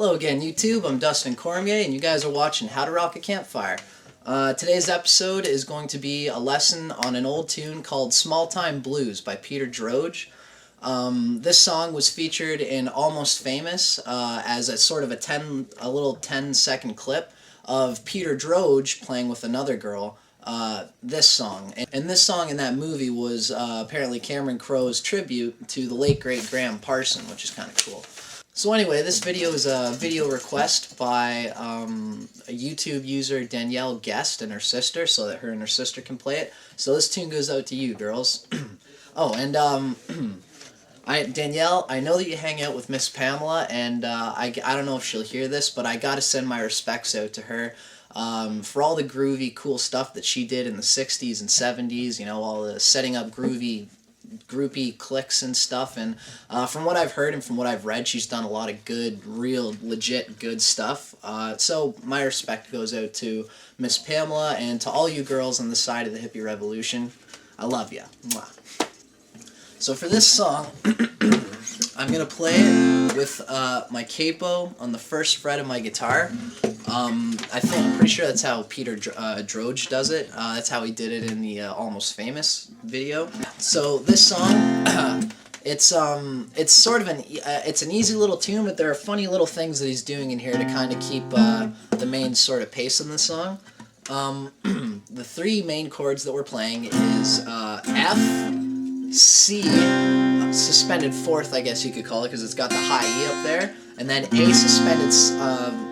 Hello again, YouTube. I'm Dustin Cormier, and you guys are watching How to Rock a Campfire. Today's episode is going to be a lesson on an old tune called Small Time Blues by Peter Droge. This song was featured in Almost Famous as a sort of a little 10-second clip of Peter Droge playing with another girl. This song. And this song in that movie was apparently Cameron Crowe's tribute to the late great Graham Parson, which is kind of cool. So anyway, this video is a video request by a YouTube user, Danielle Guest, and her sister, so that her and her sister can play it. So this tune goes out to you, girls. Oh, and Danielle, I know that you hang out with Miss Pamela, and I don't know if she'll hear this, but I gotta send my respects out to her. For all the groovy, cool stuff that she did in the 60s and 70s, you know, all the setting up groupie clicks and stuff, and from what I've heard and from what I've read, she's done a lot of good, real, legit good stuff. So my respect goes out to Miss Pamela and to all you girls on the side of the hippie revolution. I love ya. Mwah. So for this song, I'm going to play it with my capo on the first fret of my guitar. I'm pretty sure that's how Peter Droge does it. That's how he did it in the Almost Famous video. So this song, it's sort of it's an easy little tune, but there are funny little things that he's doing in here to kind of keep the main sort of pace in the song. The three main chords that we're playing is F, C, suspended fourth, I guess you could call it, because it's got the high E up there, and then A suspended,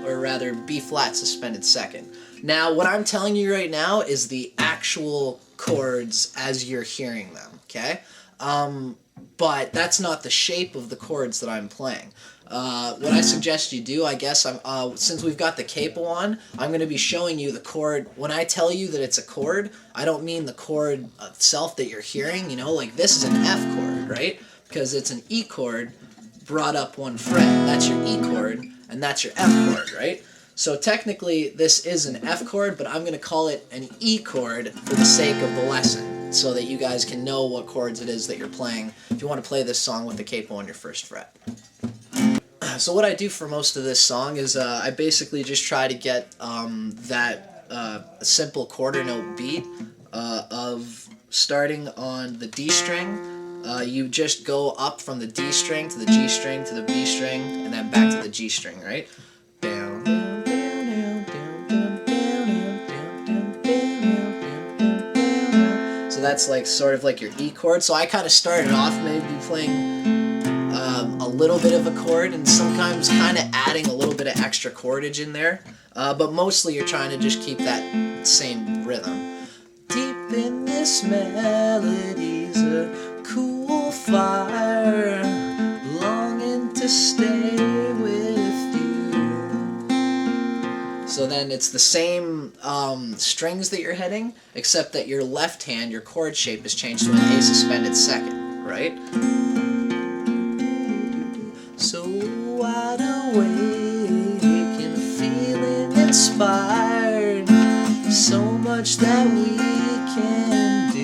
or rather B flat suspended second. Now, what I'm telling you right now is the actual chords as you're hearing them, okay? But that's not the shape of the chords that I'm playing. What I suggest you do, I guess, since we've got the capo on, I'm going to be showing you the chord. When I tell you that it's a chord, I don't mean the chord itself that you're hearing, you know, like this is an F chord, right? Because it's an E chord brought up one fret. That's your E chord, and that's your F chord, right? So technically, this is an F chord, but I'm going to call it an E chord for the sake of the lesson, so that you guys can know what chords it is that you're playing if you want to play this song with the capo on your first fret. So what I do for most of this song is I basically just try to get that simple quarter note beat of starting on the D string. You just go up from the D string to the G string to the B string and then back to the G string, right? So that's like sort of like your E chord. So I kind of started off maybe playing a little bit of a chord and sometimes kind of adding a little bit of extra chordage in there, but mostly you're trying to just keep that same rhythm. Deep in this melody's a cool fire, longing to stay with you. So then it's the same strings that you're hitting, except that your left hand, your chord shape is changed to an A suspended second, right? So wide awake and feeling inspired, so much that we can do.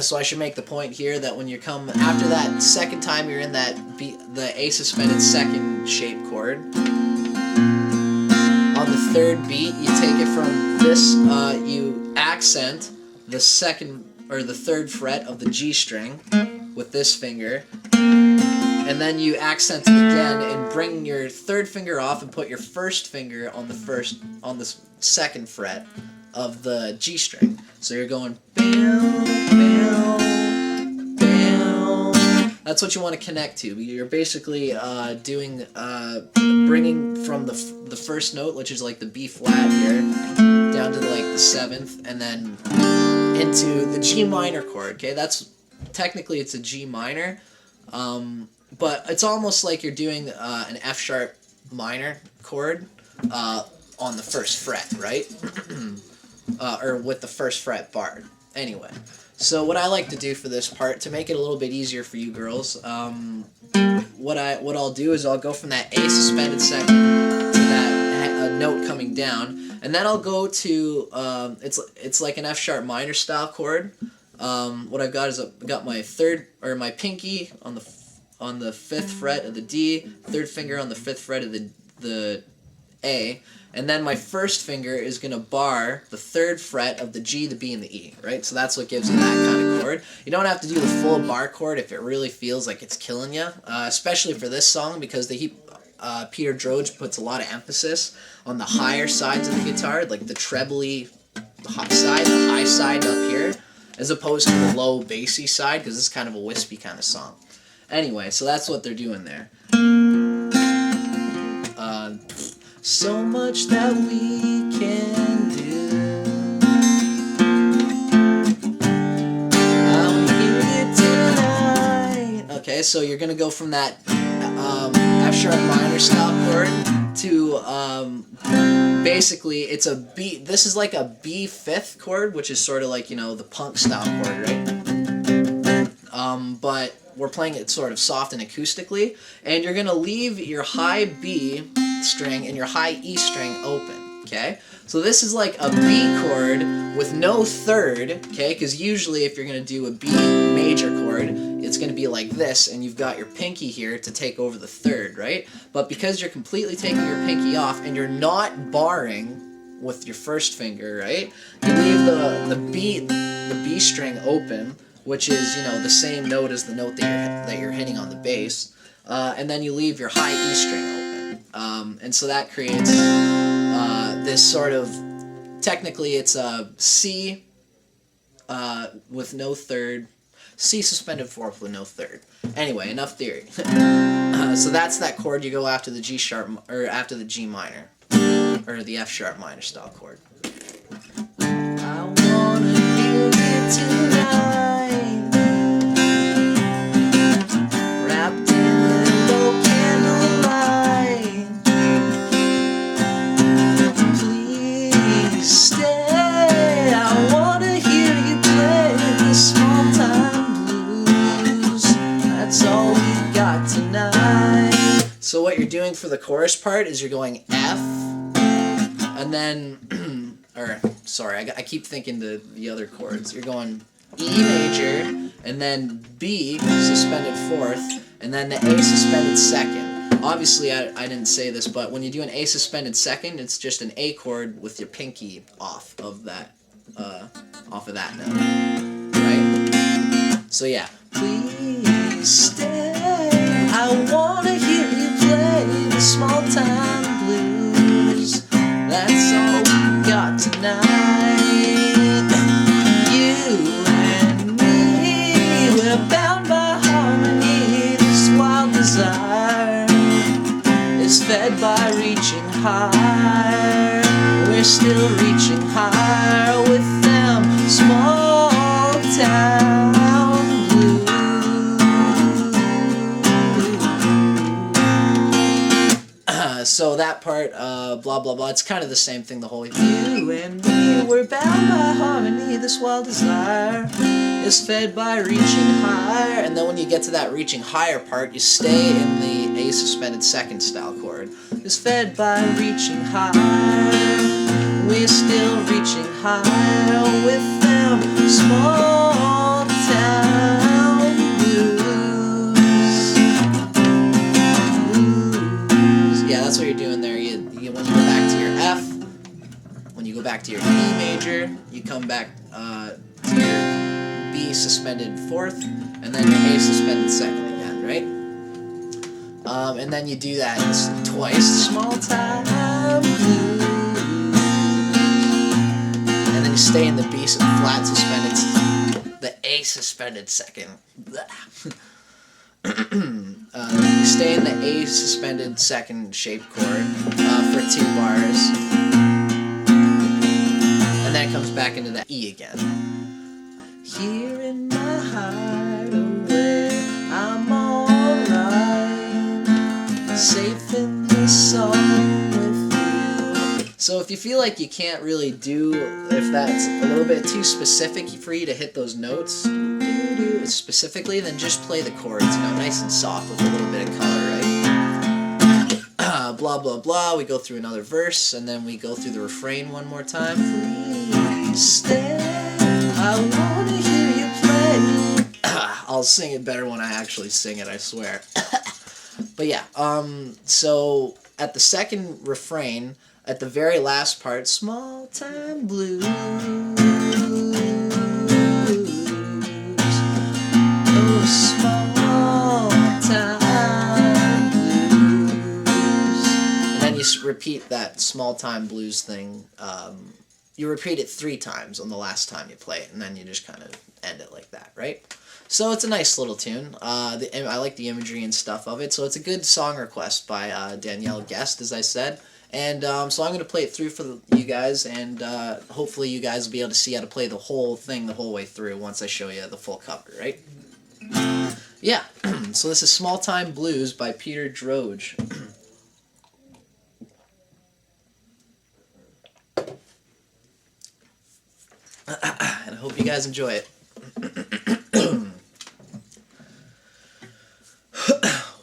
So I should make the point here that when you come after that second time you're in that the A suspended second shape chord, on the third beat you take it from this, you accent the second or the third fret of the G string with this finger, and then you accent it again and bring your third finger off and put your first finger on the second fret of the G string. So you're going bam, bam, bam. That's what you want to connect to. You're basically doing bringing from the first note, which is like the B flat here, down to like the seventh, and then into the G minor chord, okay? That's technically it's a G minor, but it's almost like you're doing an F sharp minor chord on the first fret, right? Or with the first fret barred. Anyway, so what I like to do for this part, to make it a little bit easier for you girls, what I'll do is I'll go from that A suspended second to that note coming down, and then I'll go to it's like an F sharp minor style chord, what I've got is I've got my my pinky on the 5th fret of the D, 3rd finger on the 5th fret of the A, and then my 1st finger is going to bar the 3rd fret of the G, the B, and the E, right? So that's what gives you that kind of chord. You don't have to do the full bar chord if it really feels like it's killing you, especially for this song, because Peter Droge puts a lot of emphasis on the higher sides of the guitar, like the trebly side, the high side up here, as opposed to the low bassy side, because this is kind of a wispy kind of song. Anyway, so that's what they're doing there. So much that we can do. I'll hear it tonight. Okay, so you're gonna go from that F sharp minor style chord to basically it's a B. This is like a B 5th chord, which is sort of like, you know, the punk style chord, right? But we're playing it sort of soft and acoustically, and you're gonna leave your high B string and your high E string open, okay? So this is like a B chord with no 3rd, okay? Because usually if you're gonna do a B major chord, it's gonna be like this, and you've got your pinky here to take over the 3rd, right? But because you're completely taking your pinky off and you're not barring with your 1st finger, right? You leave the B string open, which is, you know, the same note as the note that you're hitting on the bass, and then you leave your high E string open. And so that creates this sort of, technically it's a C with no 3rd, C suspended 4th with no 3rd. Anyway, enough theory. So that's that chord. You go after the G sharp, or after the G minor, or the F sharp minor style chord. I wanna hear you tonight, wrapped in low candlelight. Please stay. I wanna hear you play the small time blues. That's all we got tonight. So what you're doing for the chorus part is you're going F, and then or sorry, I keep thinking the other chords. You're going E major, and then B suspended 4th, and then the A suspended 2nd. Obviously, I didn't say this, but when you do an A suspended 2nd, it's just an A chord with your pinky off of that note, right? So yeah. Please stay. I wanna hear you play the small time blues. That's all we got tonight. You and me, we're bound by harmony. This wild desire is fed by reaching higher. We're still reaching higher with them small town blues. So that part, blah blah blah, it's kind of the same thing the whole way. You and me, we're bound by harmony. This wild desire is fed by reaching higher. And then when you get to that reaching higher part, you stay in the A suspended 2nd style chord. Is fed by reaching higher. We're still reaching higher with them small town blues. Yeah, that's what you're doing there. When you go back to your F, when you go back to your E major, you come back to your B suspended 4th, and then your A suspended 2nd again, right? And then you do that twice. Small time blues. And then you stay in the B flat suspended, the A suspended 2nd. You stay in the A suspended 2nd shape chord for 2 bars, and then it comes back into that E again. Here in my hideaway, I'm alright, safe in the song with you. So if you feel like you can't really do, if that's a little bit too specific for you to hit those notes specifically, then just play the chords, you know, nice and soft with a little bit of color, right? Blah blah blah, we go through another verse, and then we go through the refrain one more time. Please stay, I wanna hear you I'll sing it better when I actually sing it, I swear. But yeah, so at the second refrain, at the very last part, small time blues. Oh, small time blues. And then you repeat that small time blues thing. You repeat it 3 times on the last time you play it, and then you just kind of end it like that, right? So it's a nice little tune. I like the imagery and stuff of it. So it's a good song request by Danielle Guest, as I said. And so I'm going to play it through for you guys, and hopefully you guys will be able to see how to play the whole thing the whole way through once I show you the full cover, right? Yeah, so this is Small Time Blues by Peter Droge. And I hope you guys enjoy it.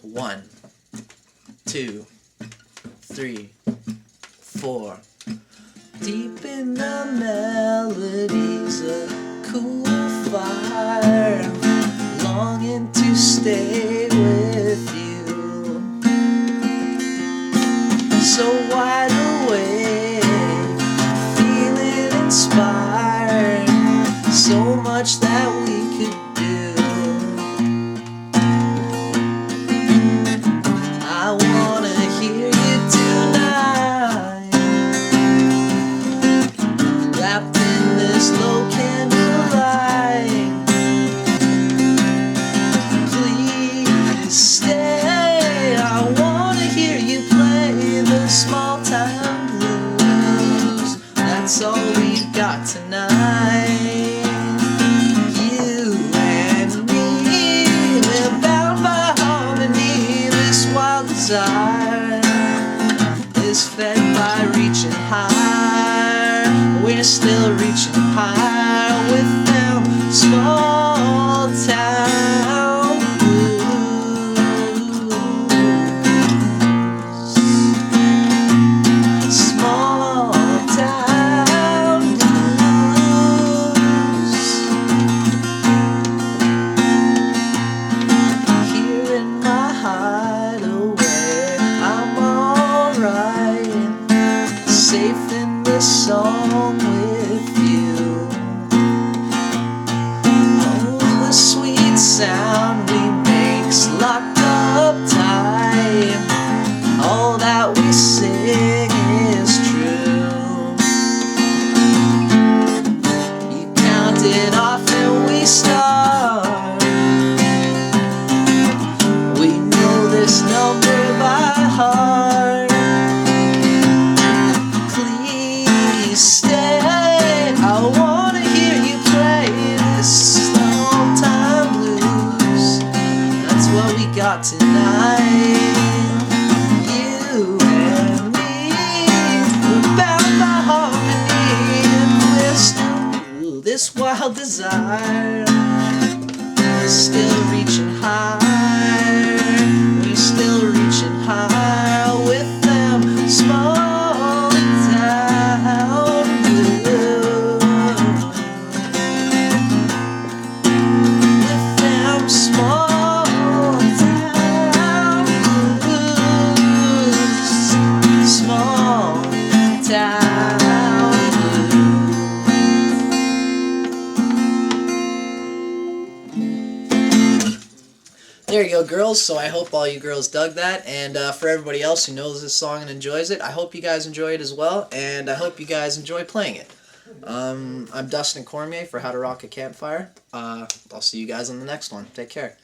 1, 2, 3, 4. Deep in the melodies, a cool fire, longing to stay with you. So wide awake, feeling inspired, so much that we could do. I wanna hear you tonight, wrapped in this low candlelight. Please stay, I wanna hear you play the small time blues. That's all we've got tonight. You and me, we're bound by harmony. This wild desire is fed by reaching higher. We're still reaching higher with them small town blues. Small town blues. Here in my hideaway, I'm alright, safe in this song with you. Oh, the sweet sound we make's locked up tight. All that we sing is true. You count it off and we start. We know this number by heart. Please stay, I wanna hear you play this small time blues. That's what we got tonight. You and me, we're bound by harmony, and we're still this wild desire is still reaching higher. We're still reaching higher with them small town blues. With them small town blues. Small town blues. There you go, girls. So I hope all you girls dug that, and for everybody else who knows this song and enjoys it, I hope you guys enjoy it as well, and I hope you guys enjoy playing it. I'm Dustin Cormier for How to Rock a Campfire. I'll see you guys on the next one. Take care.